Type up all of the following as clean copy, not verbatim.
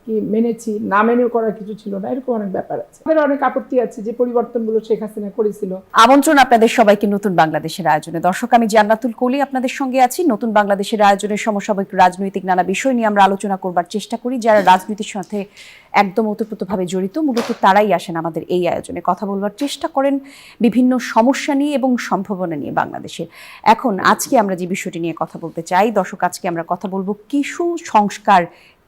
কি মেনেছি, না মেনেও করার কিছু ছিল না, এরকম অনেক ব্যাপার আছে। আমাদের অনেক আপত্তি আছে যে পরিবর্তনগুলো শেখ হাসিনা করেছিল। আমন্ত্রণ আপনাদের সবাইকে নতুন বাংলাদেশের আয়োজনে। দর্শক, আমি জান্নাতুল কলি আপনাদের সঙ্গে আছি। নতুন বাংলাদেশের আয়োজনের সমসাময়িক রাজনৈতিক নানা বিষয় নিয়ে আমরা আলোচনা করবার চেষ্টা করি। যারা রাজনীতির সাথে একদম ওতপ্রোতভাবে জড়িত, মূলত তারাই আসেন আমাদের এই আয়োজনে, কথা বলবার চেষ্টা করেন বিভিন্ন সমস্যা নিয়ে এবং সম্ভাবনা নিয়ে বাংলাদেশের। এখন আজকে আমরা যে বিষয়টি নিয়ে কথা বলতে চাই, দর্শক, আজকে আমরা কথা বলবো কিছু সংস্কার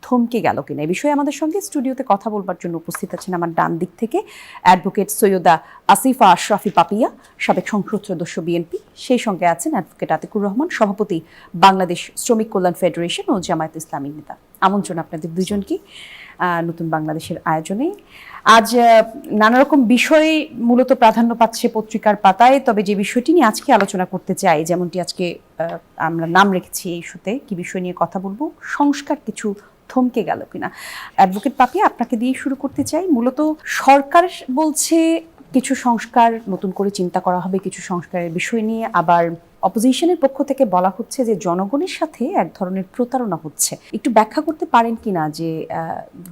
থমকে গেল কিনা। এই বিষয়ে আমাদের সঙ্গে স্টুডিওতে কথা বলবার জন্য উপস্থিত আছেন আমার ডান দিক থেকে অ্যাডভোকেট সৈয়দা আসিফা আশরাফি পাপিয়া, সাবেক সংসদ সদস্য বিএনপি। সেই সঙ্গে আছেন অ্যাডভোকেট আতিকুর রহমান, সভাপতি বাংলাদেশ শ্রমিক কল্যাণ ফেডারেশন ও জামায়াত ইসলামী নেতা। আমন্ত্রণ আপনাদের দুজনকে নতুন বাংলাদেশের আয়োজনে। আজ নানা রকম বিষয়ে মূলত প্রাধান্য পাচ্ছে পত্রিকার পাতায়, তবে যে বিষয়টি নিয়ে আজকে আলোচনা করতে চাই, যেমনটি আজকে আমরা নাম রেখেছি এই ইস্যুতে, কি বিষয় নিয়ে কথা বলবো, সংস্কার কিছু থমকে গেল কিনা। অ্যাডভোকেট পাপিয়া, আপনাকে দিয়ে শুরু করতে চাই। মূলত সরকার বলছে কিছু সংস্কার নতুন করে চিন্তা করা হবে, কিছু সংস্কারের বিষয় নিয়ে। আবার অপোজিশনের পক্ষ থেকে বলা হচ্ছে যে জনগণের সাথে এক ধরনের প্রতারণা হচ্ছে। একটু ব্যাখ্যা করতে পারেন কিনা যে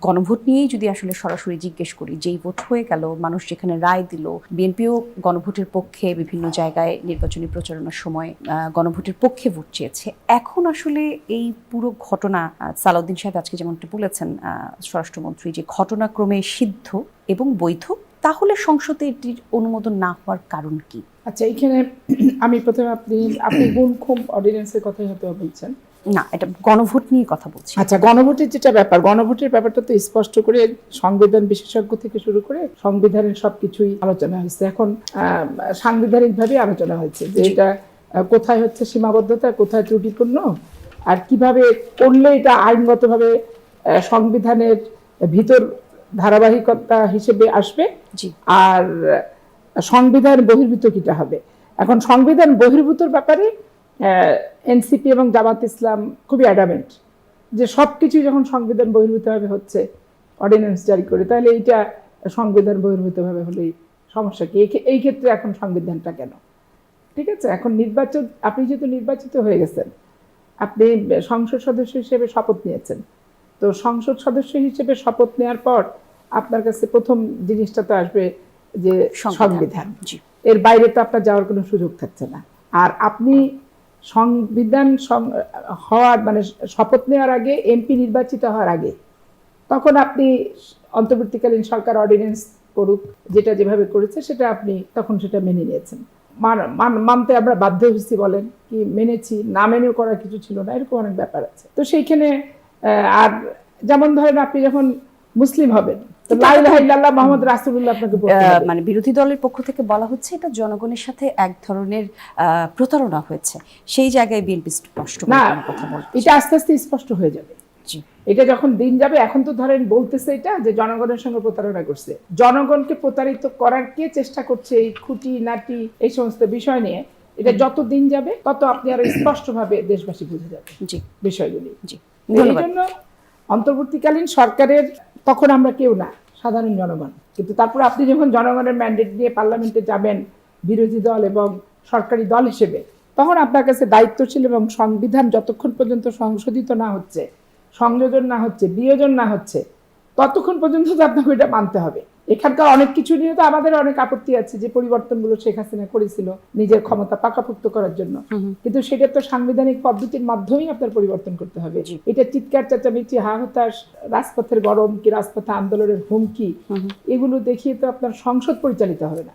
গণভোট নিয়েই যদি আসলে সরাসরি জিজ্ঞেস করি, যেই ভোট হয়ে গেল, মানুষ যেখানে রায় দিল, বিএনপিও গণভোটের পক্ষে বিভিন্ন জায়গায় নির্বাচনী প্রচারণার সময় গণভোটের পক্ষে ভোট চেয়েছে। এখন আসলে এই পুরো ঘটনা, সালাউদ্দিন সাহেব আজকে যেমনটা বলেছেন স্বরাষ্ট্রমন্ত্রী, যে ঘটনাক্রমে সিদ্ধ এবং বৈধ, তাহলে সংসদে এটির অনুমোদন না হওয়ার কারণ কি? আচ্ছা, এইখানে আমি প্রথমে আপনি গুণক্ষম অর্ডিন্যান্সের কথাই হয়তো বলছেন না, এটা গণভোট নিয়ে কথা বলছি। আচ্ছা, গণভোটের যেটা ব্যাপার, গণভোটের ব্যাপারটা তো স্পষ্ট করে সংবিধান বিশেষজ্ঞ থেকে শুরু করে সংবিধানের সবকিছুই আলোচনা হয়েছে। এখন সাংবিধানিকভাবে আলোচনা হয়েছে যে এটা কোথায় হচ্ছে সীমাবদ্ধতা, কোথায় ত্রুটিপূর্ণ, আর কিভাবে করলে এটা আইনগতভাবে সংবিধানের ভিতর ধারাবাহিকতা হিসেবে আসবে, আর সংবিধান বহির্ভূত কিটা হবে। এখন সংবিধান বহির্ভূতর ব্যাপারে এনসিপি এবং জামাত ইসলাম খুবই অ্যাডামেন্ট যে সব কিছুই যখন সংবিধান বহির্ভূতভাবে হচ্ছে অর্ডিন্যান্স জারি করে, তাহলে এইটা সংবিধান বহির্ভূতভাবে হলেই সমস্যা কি? এই ক্ষেত্রে এখন সংবিধানটা কেন? ঠিক আছে, এখন নির্বাচন, আপনি যেহেতু নির্বাচিত হয়ে গেছেন, আপনি সংসদ সদস্য হিসেবে শপথ নিয়েছেন, তো সংসদ সদস্য হিসেবে শপথ নেওয়ার পর আপনার কাছে প্রথম জিনিসটা তো আসবে যে সংবিধান। এর বাইরে তো আপনার যাওয়ার কোনো সুযোগ থাকছে না। আর আপনি সংবিধান হওয়ার মানে শপথ নেওয়ার আগে, এমপি নির্বাচিত হওয়ার আগে, তখন আপনি অন্তর্বর্তীকালীন সরকার অর্ডিন্যান্স করুক, যেটা যেভাবে করেছে সেটা আপনি তখন সেটা মেনে নিয়েছেন। মানতে আমরা বাধ্য হয়েছি বলেন, কি মেনেছি, না মেনেও করার কিছু ছিল না, এরকম অনেক ব্যাপার আছে। তো সেইখানে আর যেমন ধরেন আপনি যখন মুসলিম হবেন, মানে বিরোধী দলের পক্ষ থেকে বলা হচ্ছে এটা জনগণের সাথে এক ধরনের প্রতারণা হয়েছে, সেই জায়গায় বিএনপি স্পষ্ট কথা বলছে। এটা আস্তে আস্তে স্পষ্ট হয়ে যাবে। এটা যখন দিন যাবে, এখন তো ধরেন বলতেছে এটা যে জনগণের সঙ্গে প্রতারণা করছে। জনগণকে প্রতারিত করার কে চেষ্টা করছে এই খুঁটি নাটি এই সমস্ত বিষয় নিয়ে, এটা যত দিন যাবে তত আপনি আরো স্পষ্টভাবে দেশবাসী বুঝে যাবে বিষয়গুলি। এই জন্য অন্তর্বর্তীকালীন সরকারের তখন আমরা কেউ না, সাধারণ জনগণ। কিন্তু তারপর আপনি যখন জনগণের ম্যান্ডেট দিয়ে পার্লামেন্টে যাবেন বিরোধী দল এবং সরকারি দল হিসেবে, তখন আপনার কাছে দায়িত্বশীল এবং সংবিধান যতক্ষণ পর্যন্ত সংশোধিত না হচ্ছে, সংযোজন না হচ্ছে, বিয়োজন না হচ্ছে, ততক্ষণ পর্যন্ত তো আপনাকে এটা মানতে হবে। এখানকার অনেক কিছু নিয়ে তো আমাদের অনেক আপত্তি আছে যে পরিবর্তনগুলো শেখ হাসিনা করেছিল নিজের ক্ষমতা পাকাপোক্ত করার জন্য, কিন্তু সেটা তো সাংবিধানিক পদ্ধতির মাধ্যমেই আপনার পরিবর্তন করতে হবে। এটা চিৎকার চেঁচামেচি, হা হতাশ, রাজপথের গরম কি রাজপথে আন্দোলনের হুমকি, এগুলো দেখিয়ে তো আপনার সংসদ পরিচালিত হবে না।